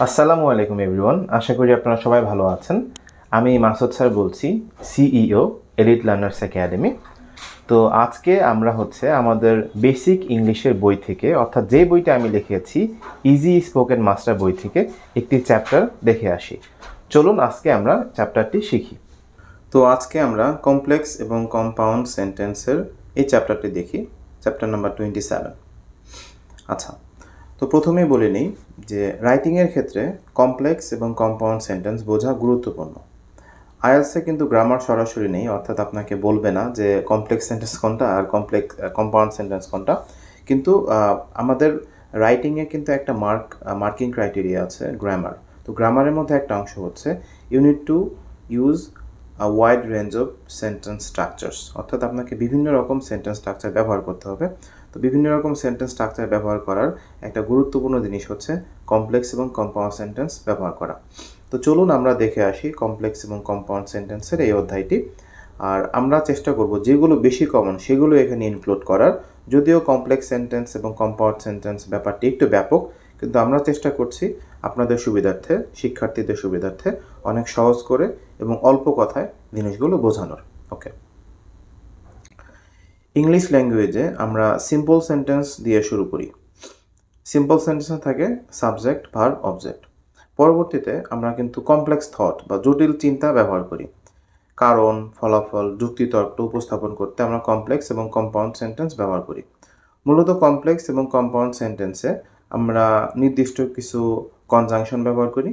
আসসালামু আলাইকুম এভরিওয়ান, আশা করি আপনারা সবাই ভালো আছেন। আমি মাসুদ স্যার বলছি, সিইও এলিট লার্নার্স একাডেমি। তো আজকে আমরা আমাদের বেসিক ইংলিশের বই থেকে, অর্থাৎ যে বইটা আমি লিখেছি ইজি স্পোকেন মাস্টার বই থেকে একটি চ্যাপ্টার দেখে আসি। চলুন আজকে আমরা চ্যাপ্টারটি শিখি। তো আজকে আমরা কমপ্লেক্স এবং কম্পাউন্ড সেন্টেন্সের এই চ্যাপ্টারটি দেখি, চ্যাপ্টার নাম্বার 27। আচ্ছা, তো প্রথমেই বলে নিই যে রাইটিংয়ের ক্ষেত্রে কমপ্লেক্স এবং কম্পাউন্ড সেন্টেন্স বোঝা গুরুত্বপূর্ণ। আইএলসে কিন্তু গ্রামার সরাসরি নেই, অর্থাৎ আপনাকে বলবে না যে কমপ্লেক্স সেন্টেন্স কোনটা আর কম্পাউন্ড সেন্টেন্স কোনটা। কিন্তু আমাদের রাইটিংয়ে কিন্তু একটা মার্কিং ক্রাইটেরিয়া আছে, গ্রামার। তো গ্রামারের মধ্যে একটা অংশ হচ্ছে you need to use a wide range of sentence structures, অর্থাৎ আপনাকে বিভিন্ন রকম সেন্টেন্স স্ট্রাকচার ব্যবহার করতে হবে। তো বিভিন্ন রকম সেন্টেন্স স্ট্রাকচার ব্যবহার করার একটা গুরুত্বপূর্ণ জিনিস হচ্ছে কমপ্লেক্স এবং কম্পাউন্ড সেন্টেন্স ব্যবহার করা। তো চলুন আমরা দেখে আসি কমপ্লেক্স এবং কম্পাউন্ড সেন্টেন্সের এই অধ্যায়টি। আর আমরা চেষ্টা করব যেগুলো বেশি কমন সেগুলো এখানে ইনক্লুড করার। যদিও কমপ্লেক্স সেন্টেন্স এবং কম্পাউন্ড সেন্টেন্স ব্যাপারটি একটু ব্যাপক, কিন্তু আমরা চেষ্টা করছি আপনাদের সুবিধার্থে, শিক্ষার্থীদের সুবিধার্থে অনেক সহজ করে এবং অল্প কথায় জিনিসগুলো বোঝানোর। ওকে, ইংলিশ ল্যাঙ্গুয়েজে আমরা সিম্পল সেন্টেন্স দিয়ে শুরু করি। সিম্পল সেন্টেন্সে থাকে সাবজেক্ট, ভার্ব, অবজেক্ট। পরবর্তীতে আমরা কিন্তু কমপ্লেক্স থট বা জটিল চিন্তা ব্যবহার করি। কারণ, ফলাফল, যুক্তিতর্ক উপস্থাপন করতে আমরা কমপ্লেক্স এবং কম্পাউন্ড সেন্টেন্স ব্যবহার করি। মূলত কমপ্লেক্স এবং কম্পাউন্ড সেন্টেন্সে আমরা নির্দিষ্ট কিছু কনজাংশন ব্যবহার করি।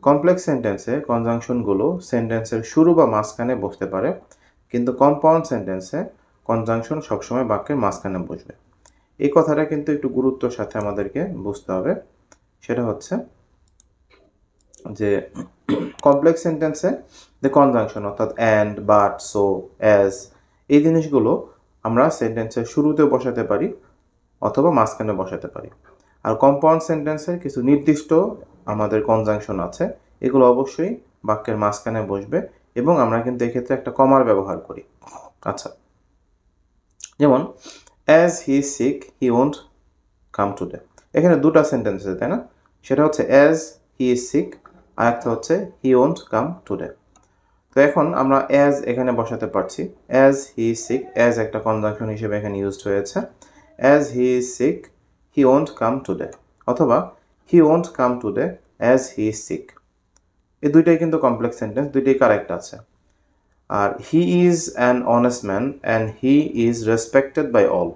কমপ্লেক্স সেন্টেন্সে কনজাংশনগুলো সেন্টেন্সের শুরু বা মাঝখানে বসতে পারে, কিন্তু কম্পাউন্ড সেন্টেন্সে কনজাংশন সবসময় বাক্যের মাঝখানে বসবে। এই কথাটা কিন্তু একটু গুরুত্বের সাথে আমাদেরকে বুঝতে হবে। সেটা হচ্ছে যে কমপ্লেক্স সেন্টেন্সে যে কনজাংশন, অর্থাৎ অ্যান্ড, বাট, সো, অ্যাজ, এই জিনিসগুলো আমরা সেন্টেন্সের শুরুতে বসাতে পারি অথবা মাঝখানে বসাতে পারি। আর কম্পাউন্ড সেন্টেন্সের কিছু নির্দিষ্ট আমাদের কনজাংশন আছে, এগুলো অবশ্যই বাক্যের মাঝখানে বসবে এবং আমরা কিন্তু এক্ষেত্রে একটা কমার ব্যবহার করি। আচ্ছা, যেমন as he is sick he won't come today. এখানে দুটো সেন্টেন্স আছে, তাই না? সেটা হচ্ছে অ্যাজ হি ইজ সিক, আর একটা হচ্ছে হি ওন্ট কাম টুডে। তো এখন আমরা অ্যাজ এখানে বসাতে পারছি। As he is sick, as একটা কনজাংশন হিসেবে এখানে ইউজড হয়েছে। As he is sick he won't come today, অথবা he won't come today as he is sick. এই দুইটাই কিন্তু কমপ্লেক্স সেন্টেন্স, দুইটাই কারেক্ট আছে। আর he is an honest man and he is respected by all.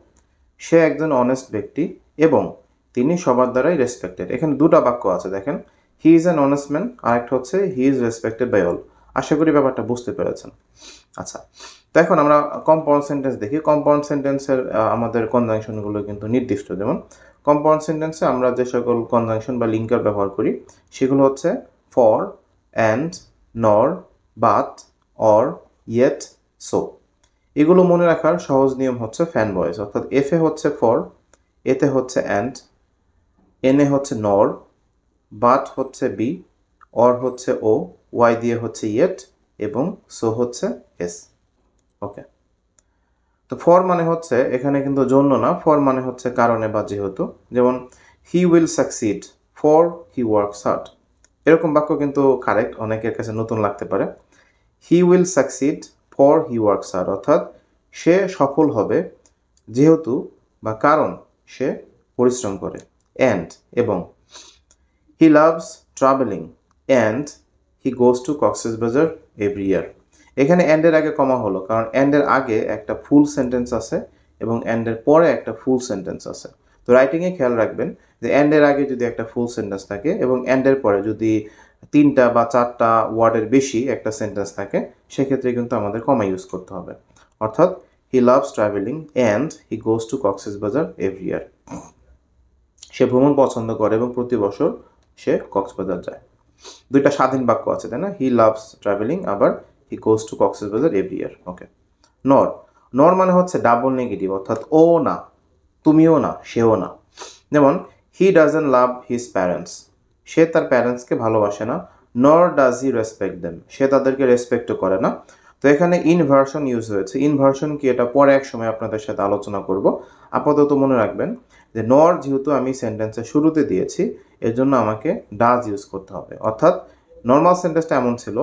সে একজন অনেস্ট ব্যক্তি এবং তিনি সবার দ্বারাই রেসপেক্টেড। এখানে দুটো বাক্য আছে, দেখেন, he is an honest man, আর একটা হচ্ছে he is respected by all. আশা করি ব্যাপারটা বুঝতে পেরেছেন। আচ্ছা, তো এখন আমরা কম্পাউন্ড সেন্টেন্স দেখি। কম্পাউন্ড সেন্টেন্সের আমাদের কনজাংশনগুলো কিন্তু নির্দিষ্ট। যেমন কম্পাউন্ড সেন্টেন্সে আমরা যে সকল কনজাংশন বা লিঙ্কার ব্যবহার করি সেগুলো হচ্ছে ফর, অ্যান্ড, নর, বাট, অর, ইয়েট, সো। এগুলো মনে রাখার সহজ নিয়ম হচ্ছে ফ্যান ভয়েস, অর্থাৎ এফ এ হচ্ছে ফর, এতে হচ্ছে অ্যান্ড, এন এ হচ্ছে নর, বাট হচ্ছে বি, অর হচ্ছে ও, ওয়াই দিয়ে হচ্ছে ইয়েট এবং সো হচ্ছে এস। ওকে, তো ফর মানে হচ্ছে এখানে কিন্তু জন্য না, ফর মানে হচ্ছে কারণে বা যেহেতু। যেমন he will succeed for he works hard. এরকম বাক্য কিন্তু কারেক্ট, অনেকের কাছে নতুন লাগতে পারে। He will succeed for he works hard, অর্থাৎ সে সফল হবে যেহেতু বা কারণ সে পরিশ্রম করে। অ্যান্ড, এবং হি loves travelling and he goes to Cox's Bazar every ইয়ার। এখানে অ্যান্ডের আগে কমা হলো কারণ অ্যান্ডের আগে একটা ফুল সেন্টেন্স আছে এবং অ্যান্ডের পরে একটা ফুল সেন্টেন্স আছে। তো রাইটিংয়ে খেয়াল রাখবেন যে অ্যান্ডের আগে যদি একটা ফুল সেন্টেন্স থাকে এবং অ্যান্ডের পরে যদি 3টা বা 4টা ওয়ার্ডের বেশি একটা সেন্টেন্স থাকে, সেক্ষেত্রে কিন্তু আমাদের কমা ইউজ করতে হবে। অর্থাৎ he loves travelling and he goes to Cox's Bazar every year. সে ভ্রমণ পছন্দ করে এবং প্রতি বছর সে কক্সবাজার যায়। দুইটা স্বাধীন বাক্য আছে, তাই না? হি লাভস ট্রাভেলিং, আবার he goes to Cox's Bazar every year. Okay, নর, নর মানে হচ্ছে ডাবল নেগেটিভ, অর্থাৎ ও না, তুমিও না, সেও না। যেমন he doesn't love his parents, সে তার প্যারেন্টসকে ভালোবাসে না। Nor does he respect them, সে তাদেরকে রেসপেক্টও করে না। তো এখানে ইনভার্সন ইউজ হয়েছে। ইনভার্সন কি, এটা পরে এক সময় আপনাদের সাথে আলোচনা করব। আপাতত মনে রাখবেন যে নর যেহেতু আমি সেন্টেন্সের শুরুতে দিয়েছি এর জন্য আমাকে ডাজ ইউজ করতে হবে। অর্থাৎ নর্মাল সেন্টেন্সটা এমন ছিল,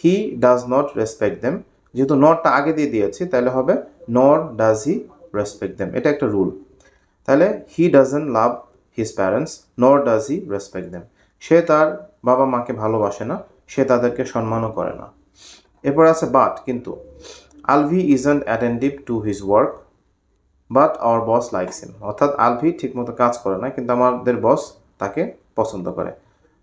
he does not respect them, যেহেতু নটটা আগে দিয়ে দিয়েছি তাহলে হবে নর ডাজ হি রেসপেক্ট দেম, এটা একটা রুল। তাহলে হি ডাজন্ট লাভ হিজ প্যারেন্টস নর ডাজ হি রেসপেক্ট দেম, সে তার বাবা মাকে ভালোবাসে না, সে তাদেরকে সম্মানও করে না। এরপর আছে বাট, কিন্তু Alvi isn't attentive to his work but hour boss likes him, অর্থাৎ আলভি ঠিকমতো কাজ করে না কিন্তু আমাদের বস তাকে পছন্দ করে।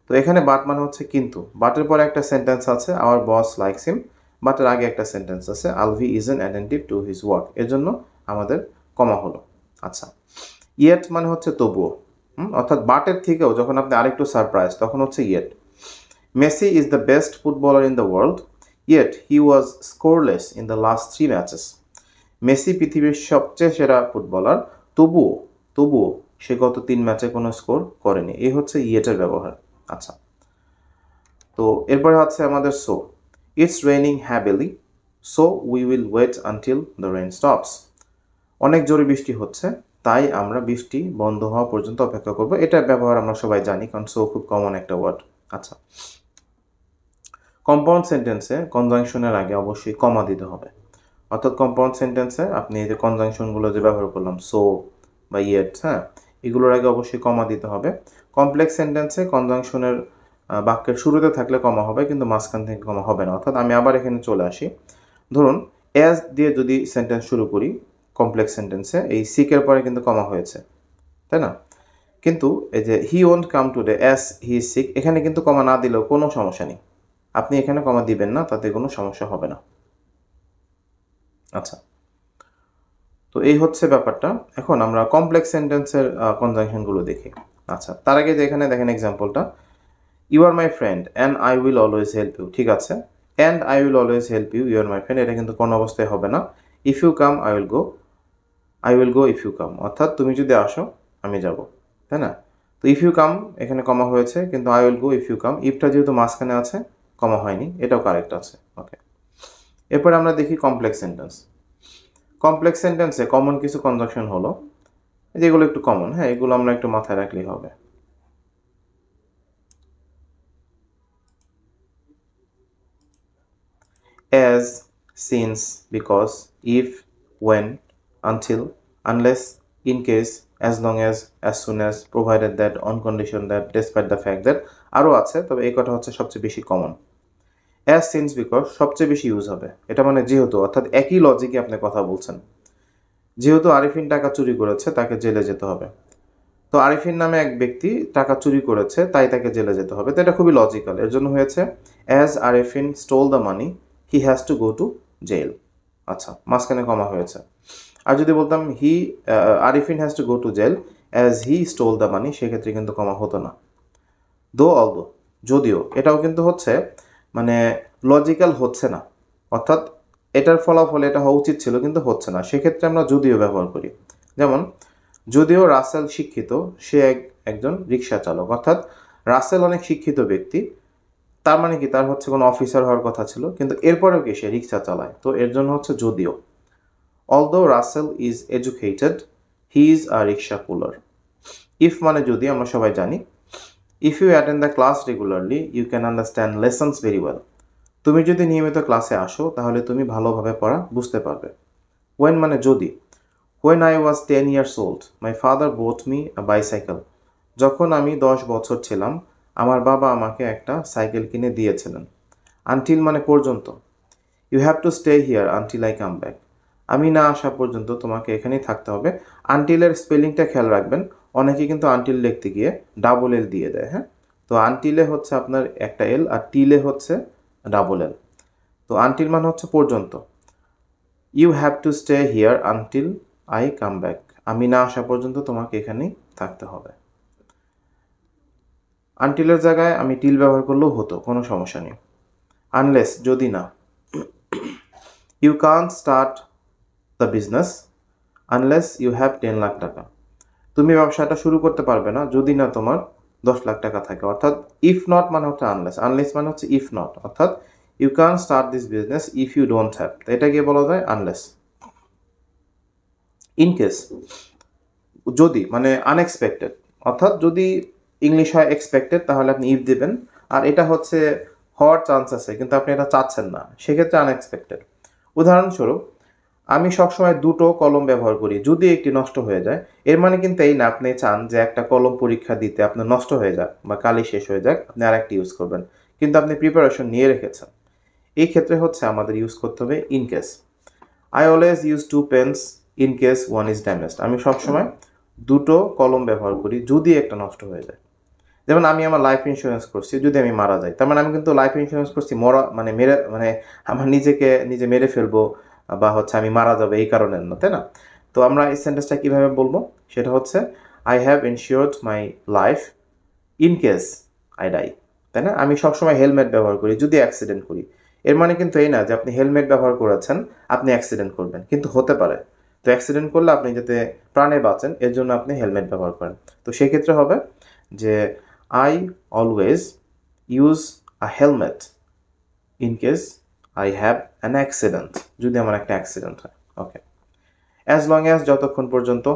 তো এখানে বাট মানে হচ্ছে কিন্তু, বাটের পরে একটা সেন্টেন্স আছে আওয়ার বস লাইকস হিম, বাটের আগে একটা সেন্টেন্স আছে Alvi isn't attentive to his work, এর জন্য আমাদের কমা হলো। আচ্ছা, ইয়েট মানে হচ্ছে তবুও, অর্থাৎ বাটের থেকেও যখন আপনি আরেকটু সারপ্রাইজ তখন হচ্ছে yet. Messi is the best footballer in the world yet he was scoreless in the last 3 matches, Messi পৃথিবীর সবচেয়ে সেরা ফুটবলার, তবুও সে গত 3 ম্যাচে কোনো স্কোর করেনি, এই হচ্ছে ইয়েটের ব্যবহার। আচ্ছা, তো এরপরে হচ্ছে আমাদের so, it's raining heavily so we will wait until the rain stops, অনেক জোরে বৃষ্টি হচ্ছে তাই আমরা বৃষ্টি বন্ধ হওয়া পর্যন্ত অপেক্ষা করব, এটার ব্যবহার আমরা সবাই জানি কারণ সো খুব কমন একটা ওয়ার্ড। আচ্ছা, কম্পাউন্ড সেন্টেন্সে কনজাংশনের আগে অবশ্যই কমা দিতে হবে, অর্থাৎ কম্পাউন্ড সেন্টেন্সে আপনি এই যে কনজাংশনগুলো যে ব্যবহার করলাম সো বা ইয়েট, হ্যাঁ, এগুলোর আগে অবশ্যই কমা দিতে হবে। কমপ্লেক্স সেন্টেন্সে কনজাংশনের বাক্যের শুরুতে থাকলে কমা হবে কিন্তু মাঝখান থেকে কমা হবে না। অর্থাৎ আমি আবার এখানে চলে আসি, ধরুন অ্যাজ দিয়ে যদি সেন্টেন্স শুরু করি কমপ্লেক্স সেন্টেন্সে, এই সিকের পরে কিন্তু কমা হয়েছে, তাই না? কিন্তু এই যে he won't come today as he is sick, এখানে কিন্তু কমা না দিলেও কোনো সমস্যা নেই, আপনি এখানে কমা দিবেন না, তাতে কোনো সমস্যা হবে না। আচ্ছা, তো এই হচ্ছে ব্যাপারটা। এখন আমরা কমপ্লেক্স সেন্টেন্সের কনজাংশনগুলো দেখি। আচ্ছা, তার আগে যে এখানে দেখেন এক্সাম্পলটা, you are my friend and I will always help you, ঠিক আছে, and I will always help you, you are my friend, এটা কিন্তু কোনো অবস্থায় হবে না। If you come I will go if you come, অর্থাৎ তুমি যদি আসো আমি যাব, তাই না? তো ইফ ইউ কাম এখানে কমা হয়েছে কিন্তু I will go if you come, ইফটা যেহেতু মাঝখানে আছে কমা হয়নি, এটাও কারেক্ট আছে। ওকে, এরপরে আমরা দেখি কমপ্লেক্স সেন্টেন্স। কমপ্লেক্স সেন্টেন্সে কমন কিছু কনজাংশন হলো, যেগুলো একটু কমন, হ্যাঁ, এগুলো আমরা একটু মাথায় রাখলেই হবে। As, since, because, if, when, until, unless, in case, as long as soon as, provided that, on condition that, despite the fact that, আরও আছে, তবে এই কটা হচ্ছে সবচেয়ে বেশি কমন। অ্যাজ, সিন্স, বিকজ সবচেয়ে বেশি ইউজ হবে, এটা মানে যেহেতু, অর্থাৎ একই লজিকে আপনি কথা বলছেন। যেহেতু আরিফিন টাকা চুরি করেছে তাকে জেলে যেতে হবে, তো আরিফিন নামে এক ব্যক্তি টাকা চুরি করেছে তাই তাকে জেলে যেতে হবে, তো এটা খুবই লজিক্যাল, এর জন্য হয়েছে as Arifin stole the money he has to go to jail. আচ্ছা, মাঝখানে কমা হয়েছে। আর যদি বলতাম Arifin has to go to jail as he stole the money, সেক্ষেত্রে কিন্তু কমা হতো না। অলদো, যদিও, এটাও কিন্তু হচ্ছে মানে লজিক্যাল হচ্ছে না, অর্থাৎ এটার ফলাফল এটা হওয়া উচিত ছিল কিন্তু হচ্ছে না, সেক্ষেত্রে আমরা যদিও ব্যবহার করি। যেমন যদিও রাসেল শিক্ষিত সে একজন রিক্সা চালক, অর্থাৎ রাসেল অনেক শিক্ষিত ব্যক্তি, তার মানে কি তার হচ্ছে কোনো অফিসার হওয়ার কথা ছিল কিন্তু এরপরেও কি সে রিক্সা চালায়, তো এর জন্য হচ্ছে যদিও। Although Rasel is educated he is a rickshaw puller. If মানে যদি, আমরা সবাই জানি if you attend the class regularly you can understand lessons very well, তুমি যদি নিয়মিত ক্লাসে আসো তাহলে তুমি ভালোভাবে পড়া বুঝতে পারবে। ওয়েন মানে যদি, When I was 10 years old, my father bought me a bicycle. যখন আমি 10 বছর ছিলাম আমার বাবা আমাকে একটা সাইকেল কিনে দিয়েছিলেন। আনটিল মানে পর্যন্ত, you have to stay here until I come back, আমি না আসা পর্যন্ত তোমাকে এখানেই থাকতে হবে। আনটিলের স্পেলিংটা খেয়াল রাখবেন, অনেকে কিন্তু আনটিল লিখতে গিয়ে ডাবল এল দিয়ে দেয়, হ্যাঁ, তো আনটিলে হচ্ছে আপনার একটা এল আর টিলে হচ্ছে ডাবল এল, তো আনটিল মানে হচ্ছে পর্যন্ত। You have to stay here until I come back, আমি না আসা পর্যন্ত তোমাকে এখানেই থাকতে হবে। আনটিলের জায়গায় আমি টিল ব্যবহার করলেও হতো, কোনো সমস্যা নেই। আনলেস যদি না, you can't start the business unless you have 10 lakh taka, তুমি ব্যবসাটা শুরু করতে পারবে না যদি না তোমার 10 লাখ টাকা থাকে, অর্থাৎ ইফ নট মানে হচ্ছে আনলেস, আনলেস মানে হচ্ছে ইফ নট, অর্থাৎ you can start this business if you don't have, তো এটা গিয়ে বলা যায় আনলেস। ইন কেস, যদি মানে আনএক্সপেক্টেড, অর্থাৎ যদি ইংলিশ হয় এক্সপেক্টেড তাহলে আপনি ইফ দিবেন, আর এটা হচ্ছে হওয়ার চান্স আছে কিন্তু আপনি এটা চাচ্ছেন না, সেক্ষেত্রে আনএক্সপেক্টেড। উদাহরণস্বরূপ, আমি সবসময় দুটো কলম ব্যবহার করি, যদি একটি নষ্ট হয়ে যায়, এর মানে কিন্তু এই না আপনি চান যে একটা কলম পরীক্ষা দিতে আপনার নষ্ট হয়ে যাক বা কালি শেষ হয়ে যাক, আপনি আরেকটি ইউজ করবেন, কিন্তু আপনি প্রিপারেশন নিয়ে রেখেছেন। এই ক্ষেত্রে হচ্ছে আমাদের ইউজ করতে হবে in case. I always use two pens in case one is damaged. আমি সবসময় দুটো কলম ব্যবহার করি যদি একটা নষ্ট হয়ে যায়। যেমন আমি আমার লাইফ ইন্স্যুরেন্স করছি যদি আমি মারা যাই, তার মানে আমি কিন্তু লাইফ ইন্স্যুরেন্স করছি মরা মানে মেরে মানে আমার নিজেকে নিজে মেরে ফেলবো বা হচ্ছে আমি মারা যাবো এই কারণে না, তাই না? তো আমরা এই সেন্টেন্সটা কীভাবে বলবো, সেটা হচ্ছে I have insured my life in case I die, তাই না? আমি সবসময় হেলমেট ব্যবহার করি যদি অ্যাক্সিডেন্ট করি। এর মানে কিন্তু এই না যে আপনি হেলমেট ব্যবহার করেছেন আপনি অ্যাক্সিডেন্ট করবেন, কিন্তু হতে পারে। তো অ্যাক্সিডেন্ট করলে আপনি যাতে প্রাণে বাঁচেন এর জন্য আপনি হেলমেট ব্যবহার করেন। তো সেই ক্ষেত্রে হবে যে I always use a helmet in case I have an accident, যদি আমার একটা অ্যাক্সিডেন্ট হয়। ওকে। অ্যাজ লং অ্যাজ যতক্ষণ পর্যন্ত,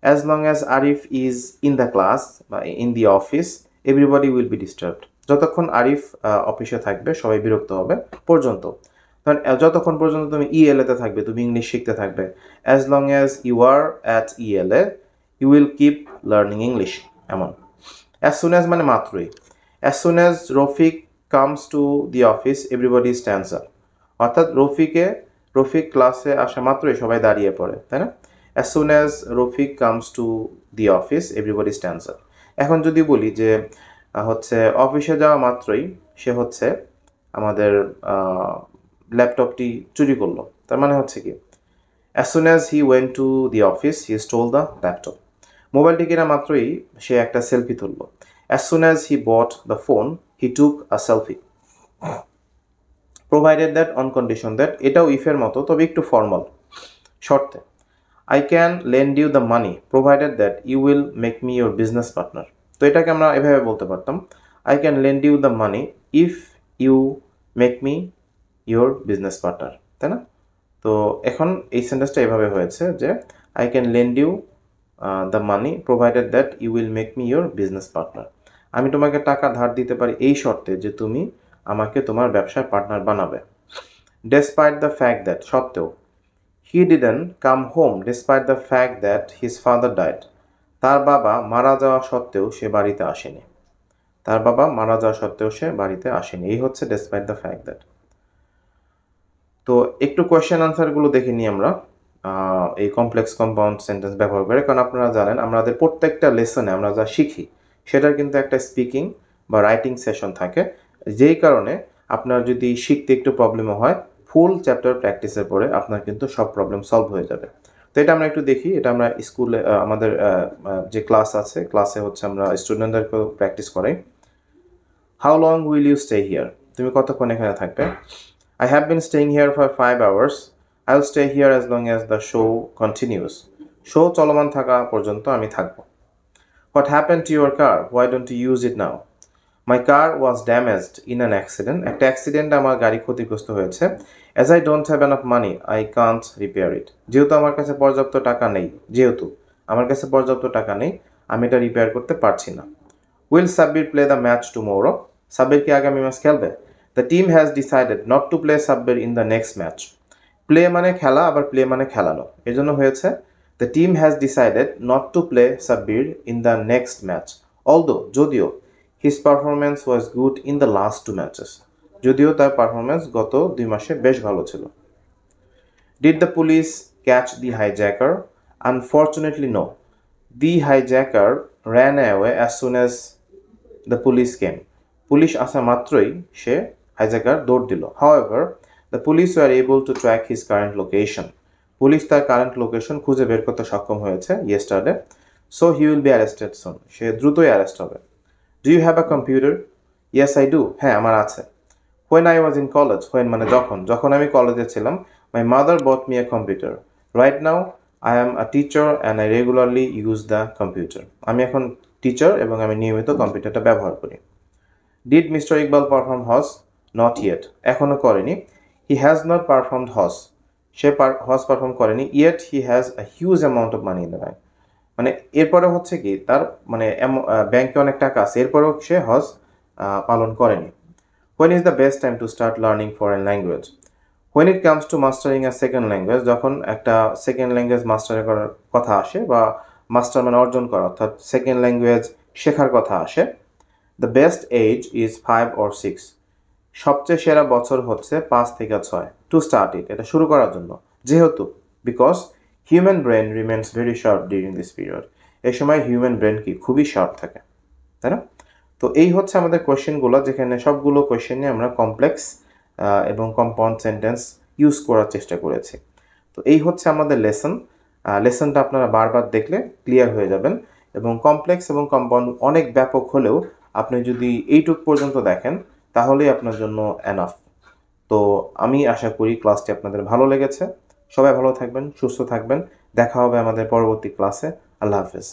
as long as Arif is in the class বা in the office everybody will be disturbed. যতক্ষণ আরিফ অফিসে থাকবে সবাই বিরক্ত হবে পর্যন্ত। কারণ যতক্ষণ পর্যন্ত তুমি ইএলএতে থাকবে, তুমি ইংলিশ শিখতে থাকবে। As long as you are at ELA you will keep learning English, এমন। অ্যাজ সুন অ্যাজ মানে মাত্রই। As soon as Rafiq comes to the office everybody stands up, অর্থাৎ রফিক ক্লাসে আসা মাত্রই সবাই দাঁড়িয়ে পড়ে, তাই না? As soon as Rafiq comes to the office everybody stands up. এখন যদি বলি যে হচ্ছে অফিসে যাওয়া মাত্রই সে হচ্ছে আমাদের ল্যাপটপটি চুরি করলো, তার মানে হচ্ছে কি as soon as he went to the office he stole the laptop. মোবাইলটি কেনা মাত্রই সে একটা সেলফি তুললো। As soon as he bought the phone he took a selfie. Provided that, on condition that, এটাও ইফের মতো তবে একটু ফর্মাল, শর্তে। I can lend you the money provided that you will make me your business partner. তো এটাকে আমরা এভাবে বলতে পারতাম, I can lend you the money if you make me your business partner, তাই না? তো এখন এই সেন্টেন্সটা এভাবে হয়েছে যে I can lend you the money provided that you will make me your business partner. আমি তোমাকে টাকা ধার দিতে পারি এই শর্তে যে তুমি আমাকে তোমার ব্যবসায় পার্টনার বানাবে। ডেসপাইট দ্য ফ্যাক্ট দ্যাট, সত্ত্বেও। He didn't come home despite the fact that his father died. তার বাবা মারা যাওয়া সত্ত্বেও সে বাড়িতে আসেনি। তার বাবা মারা যাওয়া সত্ত্বেও সে বাড়িতে আসেনি, এই হচ্ছে ডেসপাইট দ্য ফ্যাক্ট দ্যাট। তো একটু কোয়েশ্চেন আনসারগুলো দেখে নিই আমরা এই কমপ্লেক্স কম্পাউন্ড সেন্টেন্স ব্যবহার করে, কারণ আপনারা জানেন আমাদের প্রত্যেকটা লেসনে আমরা যা শিখি সেটার কিন্তু একটা স্পিকিং বা রাইটিং সেশন থাকে, যেই কারণে আপনার যদি শিখতে একটু প্রবলেমও হয় ফুল চ্যাপ্টার প্র্যাকটিসের পরে আপনার কিন্তু সব প্রবলেম সলভ হয়ে যাবে। তো এটা আমরা একটু দেখি, এটা আমরা স্কুলে আমাদের যে ক্লাস আছে ক্লাসে হচ্ছে আমরা স্টুডেন্টদেরকেও প্র্যাকটিস করাই। How long will you stay here, তুমি কতক্ষণ এখানে থাকবে? I have been staying here for 5 hours. I'll stay here as long as the show continues. Show চলমান থাকা পর্যন্ত আমি থাকবো। What happened to your car? Why don't you use it now? My car was damaged in an accident. একটা অ্যাক্সিডেন্টে আমার গাড়ি ক্ষতিগ্রস্ত হয়েছে। As I don't have enough money, I can't repair it. যেহেতু আমার কাছে পর্যাপ্ত টাকা নেই, আমি এটা রিপেয়ার করতে পারছি না। Will Sabbir play the match tomorrow? Sabbir কি আগামী ম্যাচ খেলবে? The team has decided not to play Sabbir in the next match. Play মানে খেলা, আবার play মানে খেলানো, এর জন্য হয়েছে the team has decided not to play Sabbir in the next match. Although, যদিও his performance was good in the last 2 matches. যদিও তার পারফরম্যান্স গত 2 মাসে বেশ ভালো ছিল। Did the police catch the hijacker? Unfortunately, no. The hijacker ran away as soon as the police came. Police আসা মাত্রই সে হাইজ্যাকার দৌড় দিল। However, the police were able to track his current location. Police তার current location খুঁজে বের করতে সক্ষম হয়েছে yesterday. So he will be arrested soon. সে দ্রুতই অ্যারেস্ট হবে। Do you have a computer? Yes, I do. হ্যাঁ, আমার আছে। When I was in college, when মানে যখন আমি কলেজে ছিলাম, my mother bought me a computer. Right now, I am a teacher and I regularly use the computer. আমি এখন টিচার এবং আমি নিয়মিত কম্পিউটারটা ব্যবহার করি। Did Mr. Iqbal perform Hajj? Not yet. এখনো করেনি। He has not performed Hajj. সে হজ পারফর্ম করেনি। Yet he has a huge amount of money in the bank. মানে এরপরে হচ্ছে কি তার মানে ব্যাংকে অনেক টাকা আছে, এরপরেও সে হজ পালন করেনি। When is the best time to start learning foreign language? When it comes to mastering a second language, যখন একটা সেকেন্ড ল্যাঙ্গুয়েজ মাস্টার করার কথা আসে বা মাস্টার মানে অর্জন করা অর্থাৎ সেকেন্ড ল্যাঙ্গুয়েজ শেখার কথা আসে, the best age is 5 or 6. সবচেয়ে সেরা বছর হচ্ছে 5 থেকে 6 টু স্টার্ট ইট, এটা শুরু করার জন্য। যেহেতু because human brain remains very sharp during this period, এই সময় হিউম্যান ব্রেন কি খুবই শার্প থাকে, তাই না? তো এই হচ্ছে আমাদের কোয়েশ্চেনগুলো, যেখানে সবগুলো কোয়েশ্চেনে আমরা কমপ্লেক্স এবং কম্পাউন্ড সেন্টেন্স ইউজ করার চেষ্টা করেছি। তো এই হচ্ছে আমাদের লেসনটা আপনারা বারবার দেখলে ক্লিয়ার হয়ে যাবেন। এবং কমপ্লেক্স এবং কম্পাউন্ড অনেক ব্যাপক হলেও আপনি যদি এইটুক পর্যন্ত দেখেন তাহলেই আপনার জন্য এনাফ। তো আমি আশা করি ক্লাসটি আপনাদের ভালো লেগেছে। সবাই ভালো থাকবেন, সুস্থ থাকবেন। দেখা হবে আমাদের পরবর্তী ক্লাসে। আল্লাহ হাফেজ।